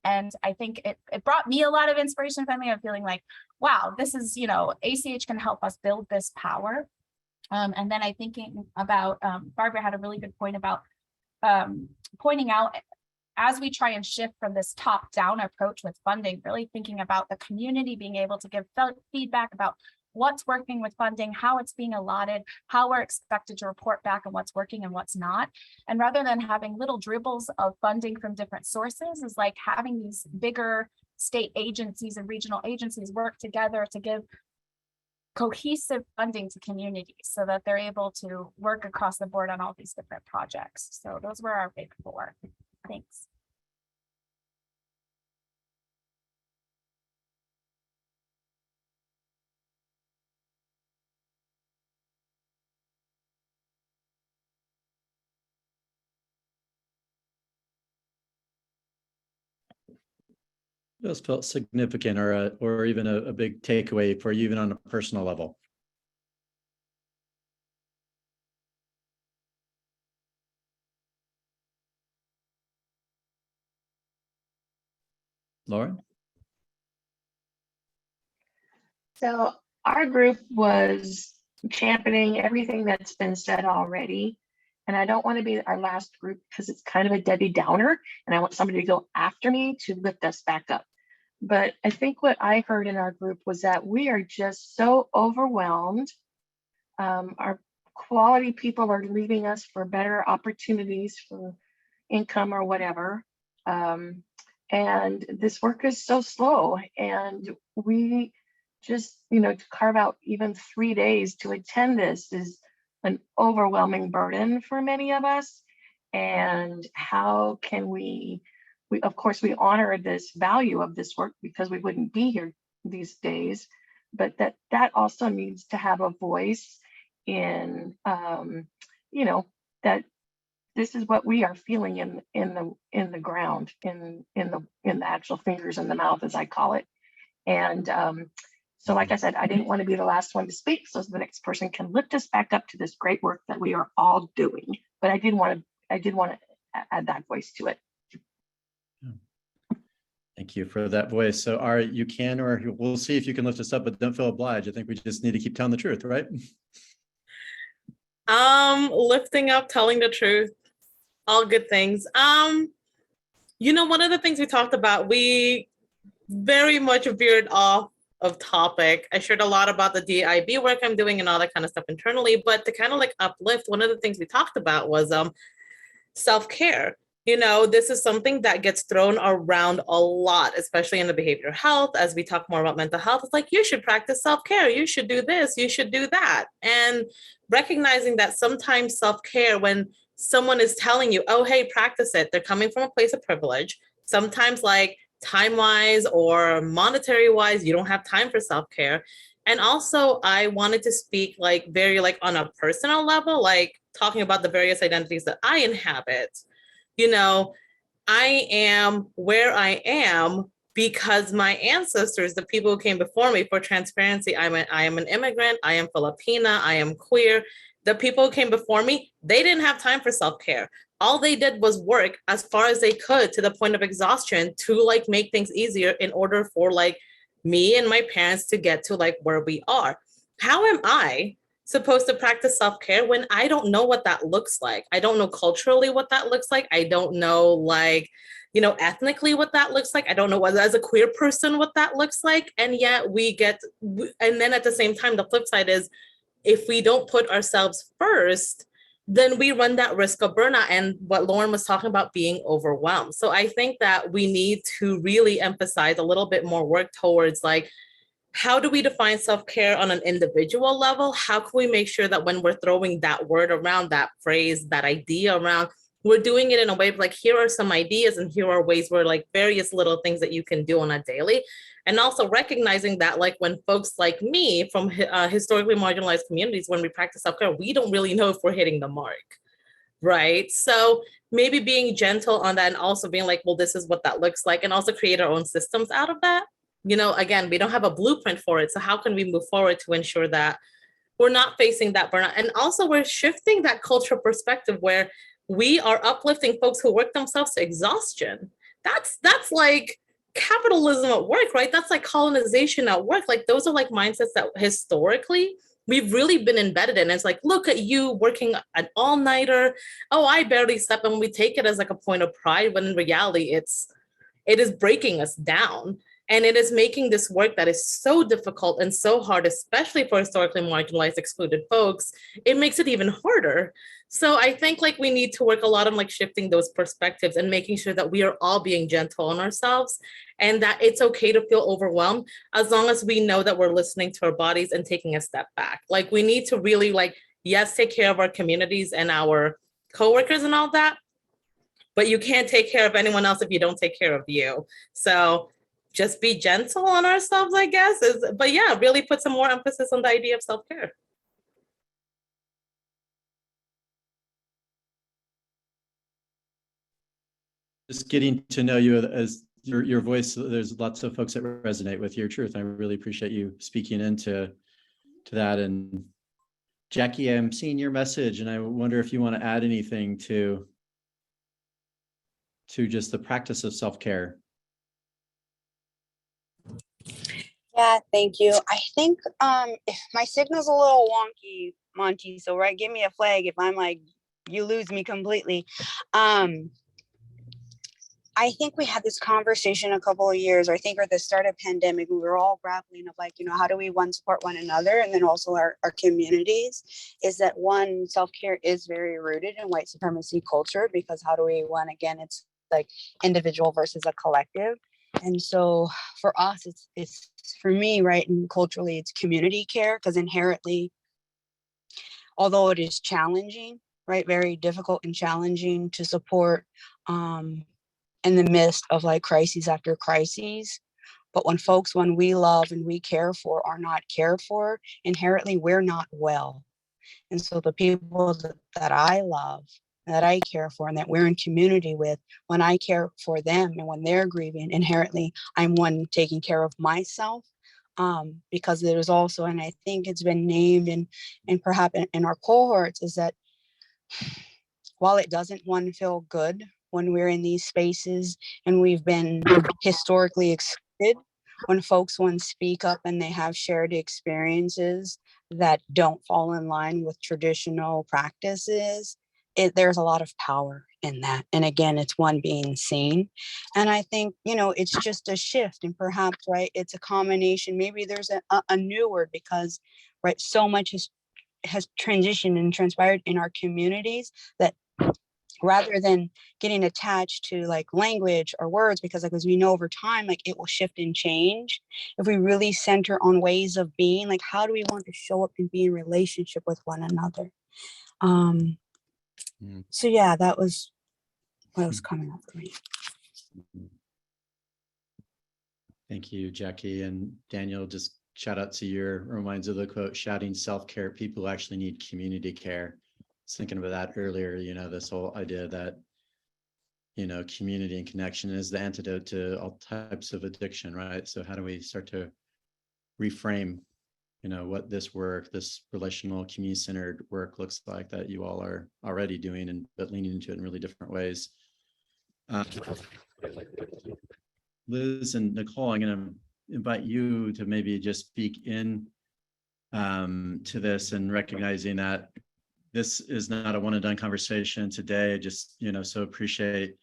And I think it brought me a lot of inspiration finally of feeling like, wow, this is, ACH can help us build this power. And then I thinking about, Barbara had a really good point about pointing out, as we try and shift from this top-down approach with funding, really thinking about the community being able to give feedback about what's working with funding, how it's being allotted, how we're expected to report back on what's working and what's not. And rather than having little dribbles of funding from different sources, is like having these bigger state agencies and regional agencies work together to give cohesive funding to communities so that they're able to work across the board on all these different projects. So those were our big four. Thanks. Those felt significant, or even a big takeaway for you, even on a personal level? Lauren? So our group was championing everything that's been said already. And I don't want to be our last group because it's kind of a Debbie Downer, and I want somebody to go after me to lift us back up. But I think what I heard in our group was that we are just so overwhelmed. Our quality people are leaving us for better opportunities for income or whatever. And this work is so slow, and we just, to carve out even 3 days to attend this is an overwhelming burden for many of us. And how can we of course, we honor this value of this work because we wouldn't be here these days, but that also needs to have a voice in, that this is what we are feeling in the ground, in the actual fingers in the mouth, as I call it. And so like I said, I didn't want to be the last one to speak, so the next person can lift us back up to this great work that we are all doing. But I did want to add that voice to it. Thank you for that voice. So Ari, you can, or we'll see if you can lift us up, but don't feel obliged. I think we just need to keep telling the truth, right? Lifting up, telling the truth, all good things. One of the things we talked about, we very much veered off of topic. I shared a lot about the DIB work I'm doing and all that kind of stuff internally, but to kind of like uplift, one of the things we talked about was self-care. This is something that gets thrown around a lot, especially in the behavioral health. As we talk more about mental health, it's like, you should practice self-care. You should do this. You should do that. And recognizing that sometimes self-care, when someone is telling you, oh, hey, practice it, they're coming from a place of privilege. Sometimes like time-wise or monetary-wise, you don't have time for self-care. And also I wanted to speak like very like on a personal level, like talking about the various identities that I inhabit. I am where I am because my ancestors, the people who came before me, for transparency, I am an immigrant, I am Filipina, I am queer. The people who came before me, they didn't have time for self-care. All they did was work as far as they could to the point of exhaustion to like make things easier in order for like me and my parents to get to like where we are. How am I supposed to practice self-care when I don't know what that looks like? I don't know culturally what that looks like. I don't know like, ethnically what that looks like. I don't know whether as a queer person what that looks like. And yet and then at the same time, the flip side is if we don't put ourselves first, then we run that risk of burnout and what Lauren was talking about, being overwhelmed. So I think that we need to really emphasize a little bit more work towards like, how do we define self-care on an individual level? How can we make sure that when we're throwing that word around, that phrase, that idea around, we're doing it in a way of like, here are some ideas and here are ways where like various little things that you can do on a daily. And also recognizing that like when folks like me from historically marginalized communities, when we practice self-care, we don't really know if we're hitting the mark. right? So maybe being gentle on that and also being like, well, this is what that looks like, and also create our own systems out of that. You know, again, we don't have a blueprint for it. So how can we move forward to ensure that we're not facing that burnout? And also we're shifting that cultural perspective where we are uplifting folks who work themselves to exhaustion. That's like capitalism at work, right? That's like colonization at work. Like those are like mindsets that historically we've really been embedded in. It's like, look at you working an all-nighter. Oh, I barely slept. And we take it as like a point of pride, when in reality, it is breaking us down. And it is making this work that is so difficult and so hard, especially for historically marginalized, excluded folks, it makes it even harder. So I think like we need to work a lot on like shifting those perspectives and making sure that we are all being gentle on ourselves, and that it's okay to feel overwhelmed as long as we know that we're listening to our bodies and taking a step back. Like we need to really like, yes, take care of our communities and our coworkers and all that, but you can't take care of anyone else if you don't take care of you. So just be gentle on ourselves, I guess. But yeah, really put some more emphasis on the idea of self-care. Just getting to know you as your voice, there's lots of folks that resonate with your truth. I really appreciate you speaking into that. And Jackie, I'm seeing your message, and I wonder if you want to add anything to just the practice of self-care. Yeah, thank you. I think if my signal's a little wonky, Monty, so right, give me a flag if I'm like, you lose me completely. I think we had this conversation a couple of years, or I think at the start of pandemic, we were all grappling of like, how do we support one another, and then also our communities, is that one, self-care is very rooted in white supremacy culture, because how do we, again, it's like individual versus a collective. And so for us, it's for me, right, and culturally, it's community care, because inherently, although it is challenging, right, very difficult and challenging to support in the midst of like crises after crises. But when we love and we care for are not cared for, inherently, we're not well. And so the people that I love, that I care for, and that we're in community with, when I care for them and when they're grieving, inherently, I'm one taking care of myself. Because there's also, and I think it's been named and perhaps in our cohorts, is that while it doesn't feel good when we're in these spaces and we've been historically excluded, when folks speak up and they have shared experiences that don't fall in line with traditional practices, there's a lot of power in that. And again, it's being seen. And I think, it's just a shift, and perhaps, right, it's a combination. Maybe there's a new word, because, right, so much has transitioned and transpired in our communities that rather than getting attached to like language or words, because like, as we know over time, like it will shift and change. If we really center on ways of being, like, how do we want to show up and be in relationship with one another? So yeah, that was what was coming up for me. Thank you, Jackie. And Daniel, just shout out to your reminds of the quote, shouting self-care, people actually need community care. I was thinking about that earlier, this whole idea that, community and connection is the antidote to all types of addiction, right? So how do we start to reframe, what this work, this relational, community-centered work looks like that you all are already doing, but leaning into it in really different ways. Liz and Nicole, I'm going to invite you to maybe just speak in to this, and recognizing that this is not a one and done conversation today. Just, so appreciate,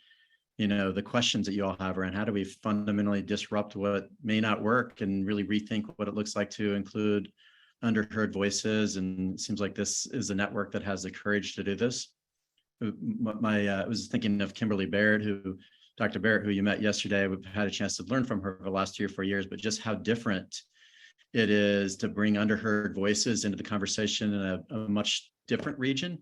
the questions that you all have around how do we fundamentally disrupt what may not work and really rethink what it looks like to include underheard voices. And it seems like this is a network that has the courage to do this. I was thinking of Kimberly Barrett, Dr. Barrett, who you met yesterday. We've had a chance to learn from her over the last 3 or 4 years, but just how different it is to bring underheard voices into the conversation in a much different region,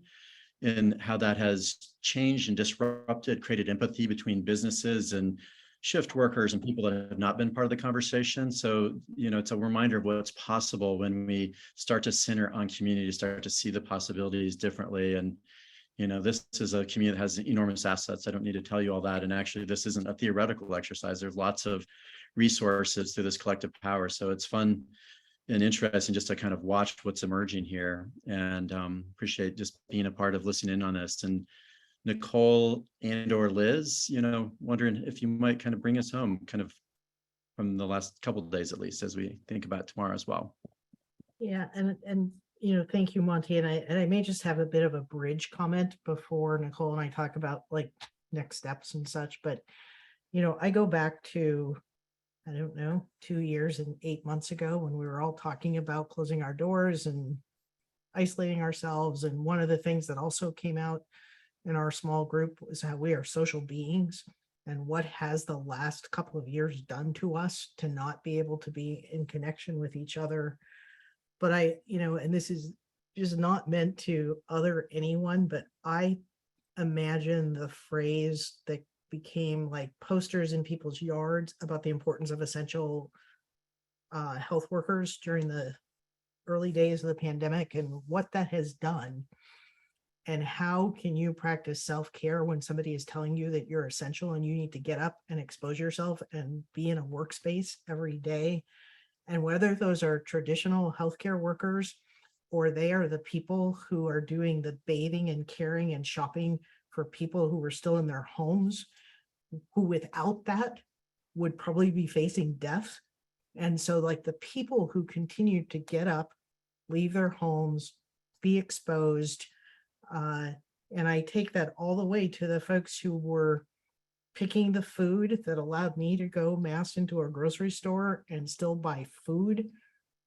and how that has changed and disrupted, created empathy between businesses and shift workers and people that have not been part of the conversation. So, it's a reminder of what's possible when we start to center on community, start to see the possibilities differently. And, This is a community that has enormous assets. I don't need to tell you all that. And actually, this isn't a theoretical exercise. There's lots of resources through this collective power. So it's fun and interesting just to kind of watch what's emerging here, and appreciate just being a part of listening in on this. And Nicole and or Liz, wondering if you might kind of bring us home kind of from the last couple of days, at least, as we think about tomorrow as well. Yeah, and thank you, Monty. And I may just have a bit of a bridge comment before Nicole and I talk about like next steps and such. But, I go back to, I don't know, 2 years and 8 months ago when we were all talking about closing our doors and isolating ourselves. And one of the things that also came out in our small group was how we are social beings, and what has the last couple of years done to us to not be able to be in connection with each other. But and this is just not meant to other anyone, but I imagine the phrase that became like posters in people's yards about the importance of essential health workers during the early days of the pandemic, and what that has done. And how can you practice self-care when somebody is telling you that you're essential and you need to get up and expose yourself and be in a workspace every day? And whether those are traditional healthcare workers, or they are the people who are doing the bathing and caring and shopping for people who are still in their homes, who without that would probably be facing death. And so like the people who continue to get up, leave their homes, be exposed, and I take that all the way to the folks who were picking the food that allowed me to go mass into a grocery store and still buy food,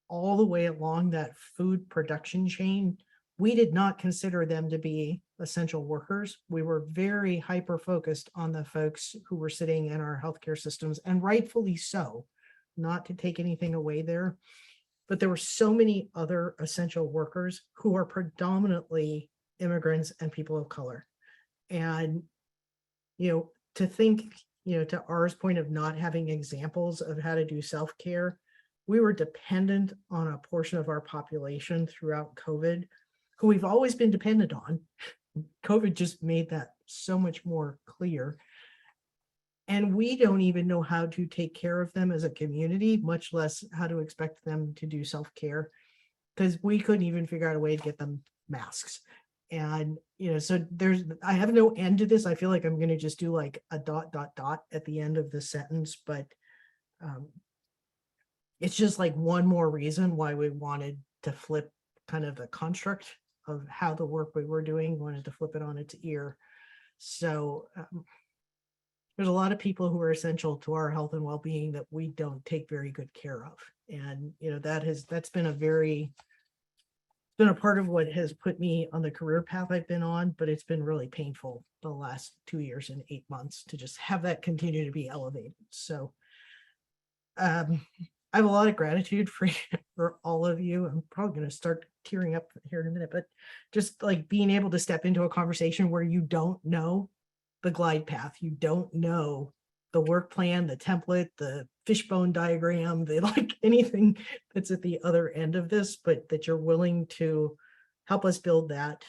all the way along that food production chain. We did not consider them to be essential workers. We were very hyper focused on the folks who were sitting in our healthcare systems, and rightfully so, not to take anything away there. But there were so many other essential workers who are predominantly immigrants and people of color. And, to think, to R's point of not having examples of how to do self-care, we were dependent on a portion of our population throughout COVID, who we've always been dependent on. COVID just made that so much more clear. And we don't even know how to take care of them as a community, much less how to expect them to do self-care, because we couldn't even figure out a way to get them masks. And, so I have no end to this. I feel like I'm going to just do like a ... at the end of the sentence, but it's just like one more reason why we wanted to flip kind of the construct of how the work we were doing, wanted to flip it on its ear. So there's a lot of people who are essential to our health and well-being that we don't take very good care of. And, that's been a part of what has put me on the career path I've been on, but it's been really painful the last 2 years and 8 months to just have that continue to be elevated. So I have a lot of gratitude for all of you. I'm probably going to start tearing up here in a minute, but just like being able to step into a conversation where you don't know the glide path, you don't know the work plan, the template, the fishbone diagram, like anything that's at the other end of this, but that you're willing to help us build that